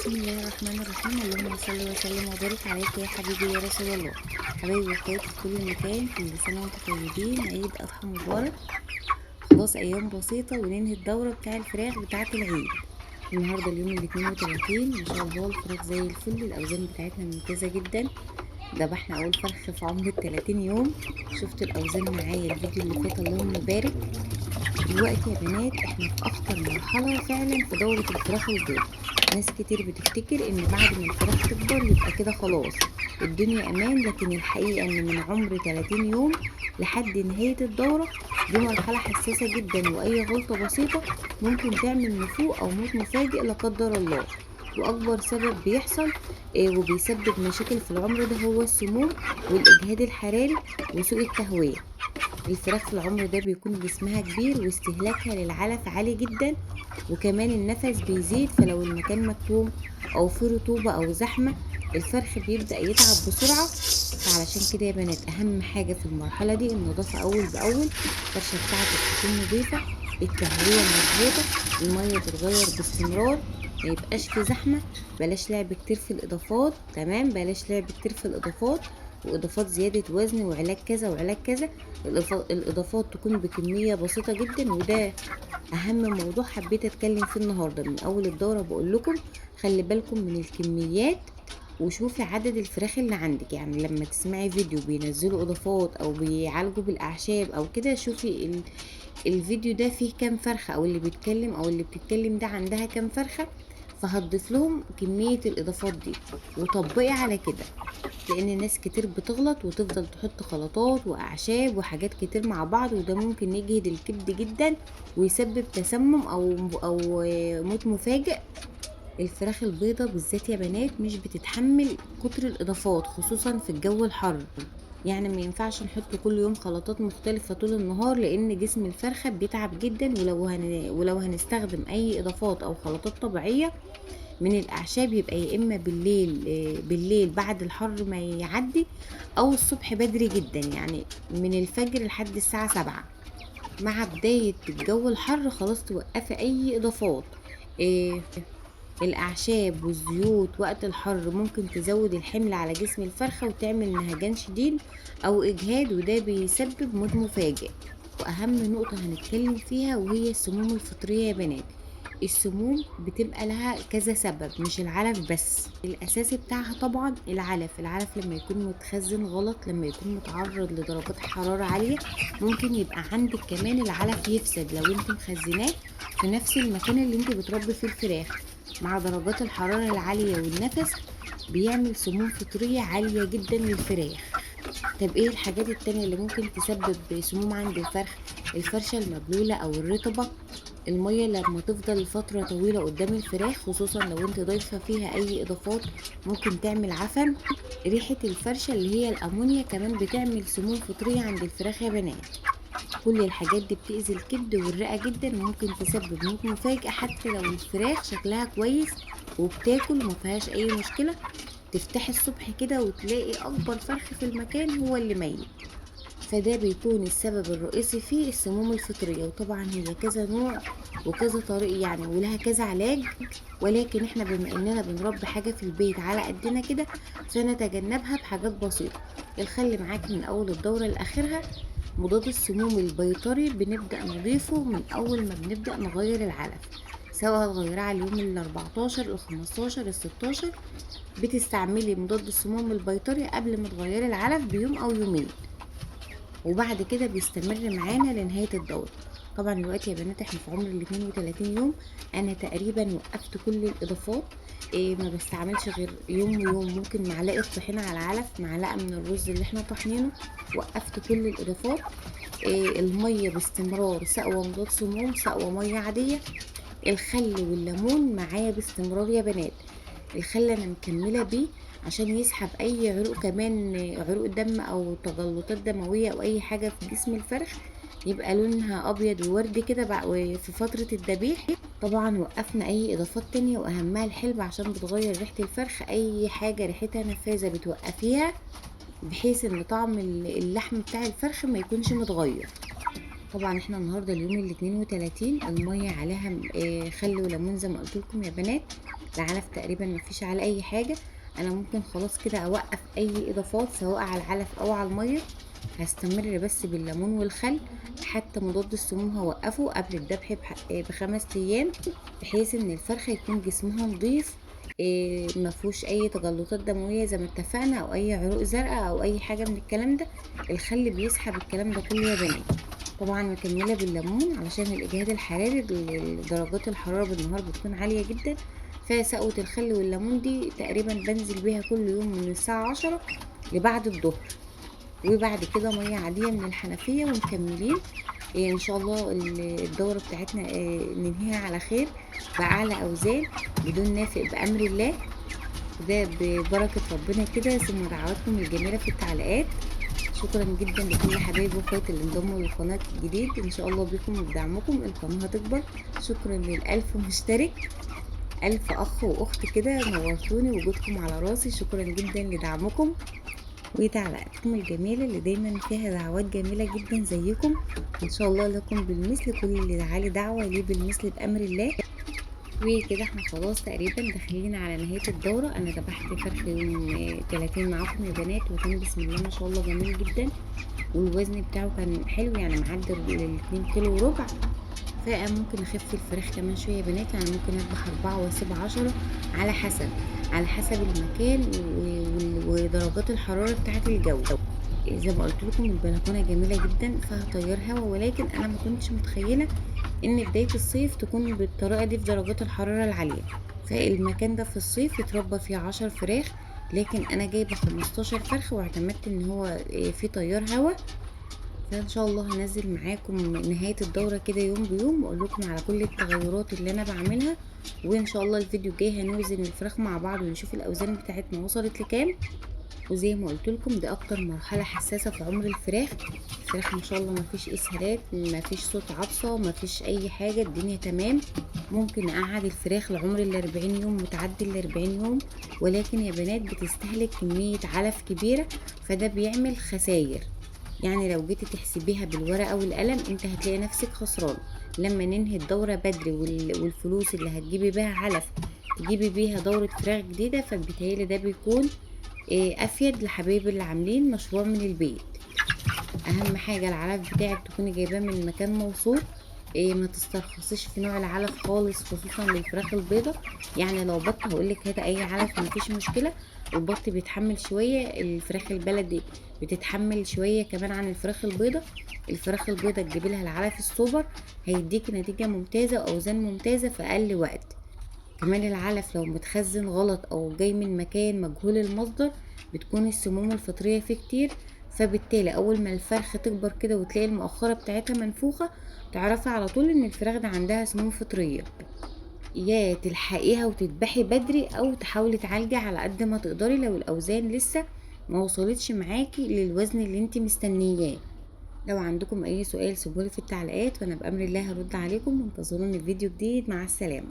بسم الله الرحمن الرحيم. اللهم صل وسلم وبارك عليك يا حبيبي يا رسول الله. حبايبي واخواتي في كل مكان، كل سنة وانتم طيبين، عيد أضحى مبارك. خلاص أيام بسيطة وننهي الدورة بتاع الفراخ بتاعة العيد. النهاردة اليوم ال32، ما شاء الله الفراخ زي الفل، الأوزان بتاعتنا ممتازة جدا. ذبحنا أول فرخ في عمر ال30 يوم. شفتوا الأوزان معايا الفيديو اللي فات، اللهم بارك. دلوقتي يا بنات احنا في اخطر مرحلة فعلا في دورة الفراخ البيض. ناس كتير بتفتكر ان بعد ما الفراخ تكبر يبقى كده خلاص الدنيا امان، لكن الحقيقة ان من عمر 30 يوم لحد نهاية الدورة دي مرحلة حساسة جدا، واي غلطة بسيطة ممكن تعمل نفوق او موت مفاجئ لا قدر الله. واكبر سبب بيحصل وبيسبب مشاكل في العمر ده هو السموم والاجهاد الحراري وسوء التهوية. الفراخ في العمر ده بيكون جسمها كبير واستهلاكها للعلف عالي جدا، وكمان النفس بيزيد، فلو المكان مكتوم او فيه رطوبة او زحمة الفرخ بيبدأ يتعب بسرعة. فعلشان كده يا بنات اهم حاجة في المرحلة دي النظافة اول باول. الفرشة بتاعتك تكون نظيفة، التهوية مظبوطة، المية تتغير باستمرار، ما يبقاش في زحمة. بلاش لعب كتير في الاضافات، تمام، بلاش لعب كتير في الاضافات واضافات زيادة وزن وعلاج كذا وعلاج كذا. الاضافات تكون بكمية بسيطة جدا، وده اهم موضوع حبيت اتكلم فيه النهاردة. من اول الدورة بقول لكم خلي بالكم من الكميات، وشوفي عدد الفراخ اللي عندك. يعني لما تسمعي فيديو بينزلوا اضافات او بيعالجوا بالاعشاب او كده، شوفي الفيديو ده فيه كام فرخة، او اللي بيتكلم او اللي بتتكلم ده عندها كام فرخة، فهتضيف لهم كمية الاضافات دي وطبقي على كده. لان ناس كتير بتغلط وتفضل تحط خلطات واعشاب وحاجات كتير مع بعض، وده ممكن يجهد الكبد جدا ويسبب تسمم او موت مفاجئ. الفراخ البيضة بالذات يا بنات مش بتتحمل كتر الاضافات، خصوصا في الجو الحر. يعني ما ينفعش نحط كل يوم خلطات مختلفة طول النهار، لان جسم الفرخة بيتعب جدا. ولو هنستخدم اي اضافات او خلطات طبيعية من الاعشاب، يبقى يا اما بالليل بعد الحر ما يعدي، او الصبح بدري جدا، يعني من الفجر لحد الساعة 7. مع بداية الجو الحر خلاص توقفي اي اضافات. إيه، الاعشاب والزيوت وقت الحر ممكن تزود الحمل على جسم الفرخة وتعمل نهجان شديد او اجهاد، وده بيسبب موت مفاجئ. واهم نقطة هنتكلم فيها وهي السموم الفطرية يا بنات. السموم بتبقى لها كذا سبب، مش العلف بس. الاساسي بتاعها طبعا العلف لما يكون متخزن غلط، لما يكون متعرض لدرجات حرارة عالية، ممكن يبقى عندك كمان العلف يفسد لو انت مخزناه في نفس المكان اللي انت بتربي فيه الفراخ. مع درجات الحرارة العالية والنفس بيعمل سموم فطرية عالية جدا للفراخ. طب ايه الحاجات التانية اللي ممكن تسبب سموم عند الفرخ؟ الفرشة المبلولة او الرطبة، المية لما تفضل فترة طويلة قدام الفراخ خصوصا لو انت ضايفة فيها اي اضافات ممكن تعمل عفن. ريحة الفرشة اللي هي الامونيا كمان بتعمل سموم فطرية عند الفراخ يا بنات. كل الحاجات دي بتأذي الكبد والرئة جدا، وممكن تسبب موت مفاجئ حتى لو الفراخ شكلها كويس وبتاكل ومفيهاش اي مشكلة. تفتحي الصبح كده وتلاقي اكبر فرخ في المكان هو اللي ميت، فده بيكون السبب الرئيسي فيه السموم الفطرية. وطبعا هي كذا نوع وكذا طريقة يعني، ولها كذا علاج، ولكن احنا بما اننا بنربي حاجة في البيت على قدنا كده سنتجنبها بحاجات بسيطة. الخلي معاك من اول الدورة لاخرها. مضاد السموم البيطري بنبدأ نضيفه من اول ما بنبدأ نغير العلف، سواء هتغيرها على اليوم ال14 ال15 ال16. بتستعملي مضاد السموم البيطري قبل ما تغيري العلف بيوم او يومين، وبعد كده بيستمر معانا لنهاية الدورة. طبعا دلوقتي يا بنات احنا في عمر ال32 يوم. انا تقريبا وقفت كل الاضافات. ما بستعملش غير يوم ويوم، ممكن معلقة طحينة على العلف، معلقة من الرز اللي احنا طحنينه. وقفت كل الاضافات. المية باستمرار، سقوة مضاد سموم سقوة مية عادية. الخل والليمون معايا باستمرار يا بنات. الخل انا مكمله بيه عشان يسحب اي عروق، كمان عروق دم او تجلطات دمويه او اي حاجه في جسم الفرخ، يبقى لونها ابيض ووردي كده في فتره الذبيح. طبعا وقفنا اي اضافات تانية واهمها الحلبة عشان بتغير ريحه الفرخ، اي حاجه ريحتها نفاذه بتوقفيها بحيث ان طعم اللحم بتاع الفرخ ما يكونش متغير. طبعا احنا النهارده اليوم ال32، الميه عليها خل وليمون زي ما قلت لكم يا بنات. العلف تقريبا مفيش على اي حاجة. انا ممكن خلاص كده اوقف اي اضافات سواء على العلف او على المية. هستمر بس بالليمون والخل. حتى مضاد السموم هوقفه قبل الذبح ب5 ايام، بحيث ان الفرخة يكون جسمها نضيف، مفهوش اي تجلطات دموية زي ما اتفقنا او اي عروق زرقاء او اي حاجة من الكلام ده. الخل بيسحب الكلام ده كله يا بنات. طبعا مكملة بالليمون علشان الاجهاد الحراري، درجات الحرارة بالنهار بتكون عالية جدا. فسقوة الخل والليمون دي تقريبا بنزل بيها كل يوم من الساعة 10 لبعد الظهر، وبعد كده مية عادية من الحنفية ومكملين. ان شاء الله الدورة بتاعتنا ننهيها على خير بأعلى أوزان بدون نافق بأمر الله. ده ببركة ربنا كده، ثم دعواتكم الجميلة في التعليقات. شكرا جدا لكل حبايبي واخواتي اللي انضموا للقناة الجديد. ان شاء الله بكم وبدعمكم القناة هتكبر. شكرا لل1000 مشترك، 1000 اخ واخت كده، نورتوني وجودكم على راسي. شكرا جدا لدعمكم وتعليقاتكم الجميلة اللي دايما فيها دعوات جميلة جدا زيكم. ان شاء الله لكم بالمثل، كل اللي دعالي دعوة ليه بالمثل بأمر الله. وكده احنا خلاص تقريبا داخلين على نهاية الدورة. انا ذبحت فرخ يوم 30 معاكم يا بنات، وكان بسم الله ما شاء الله جميل جدا، والوزن بتاعه كان حلو يعني معدي ال2 كيلو وربع. فممكن اخف الفراخ كمان شويه يا بنات، يعني ممكن اذبح 4 واسيب 10 على حسب، على حسب المكان ودرجات الحراره بتاعه الجو. زي ما قلت لكم البلكونه جميله جدا فيها تيار هوا، ولكن انا ما كنتش متخيله ان بدايه الصيف تكون بالطريقه دي في درجات الحراره العاليه. فالمكان ده في الصيف يتربى فيه 10 فراخ، لكن انا جايبه 15 فرخ واعتمدت ان هو في تيار هوا. فان شاء الله هنزل معاكم نهاية الدورة كده يوم بيوم، واقول لكم على كل التغيرات اللي انا بعملها. وان شاء الله الفيديو الجاي هنوزن الفراخ مع بعض ونشوف الاوزان بتاعتنا وصلت لكام. وزي ما قلت لكم دي اكتر مرحلة حساسة في عمر الفراخ. الفراخ ما شاء الله ما فيش اسهالات، ما فيش صوت عطسة، ما فيش اي حاجة، الدنيا تمام. ممكن اقعد الفراخ لعمر ال40 يوم وتعدي ال40 يوم، ولكن يا بنات بتستهلك كمية علف كبيرة، فده بيعمل خساير. يعني لو جيتي تحسبيها بالورقة والقلم انت هتلاقي نفسك خسران. لما ننهي الدورة بدري والفلوس اللي هتجيبي بيها علف تجيبي بيها دورة فراخ جديدة، فبالتالي ده بيكون افيد لحبايبي اللي عاملين مشروع من البيت. اهم حاجة العلف بتاعك تكوني جايباه من مكان موثوق. ما تسترخصيش في نوع العلف خالص، خصوصا للفراخ البيضة. يعني لو بط هقولك هات اي علف مفيش مشكلة، البط بيتحمل شوية، الفراخ البلدي بتتحمل شوية كمان عن الفراخ البيضة. الفراخ البيضة تجيبي لها العلف السوبر هيديكي نتيجة ممتازة واوزان ممتازة في اقل وقت. كمان العلف لو متخزن غلط او جاي من مكان مجهول المصدر بتكون السموم الفطرية فيه كتير، فبالتالي اول ما الفرخة تكبر كده وتلاقي المؤخرة بتاعتها منفوخة تعرفي على طول ان الفراخ ده عندها سموم فطرية. يا تلحقيها وتذبحي بدري او تحاولي تعالجي على قد ما تقدري لو الاوزان لسه ما وصلتش معاكي للوزن اللي انت مستنياه. لو عندكم اي سؤال سيبولي في التعليقات وانا بامر الله هرد عليكم. وانتظروني في فيديو جديد، مع السلامة.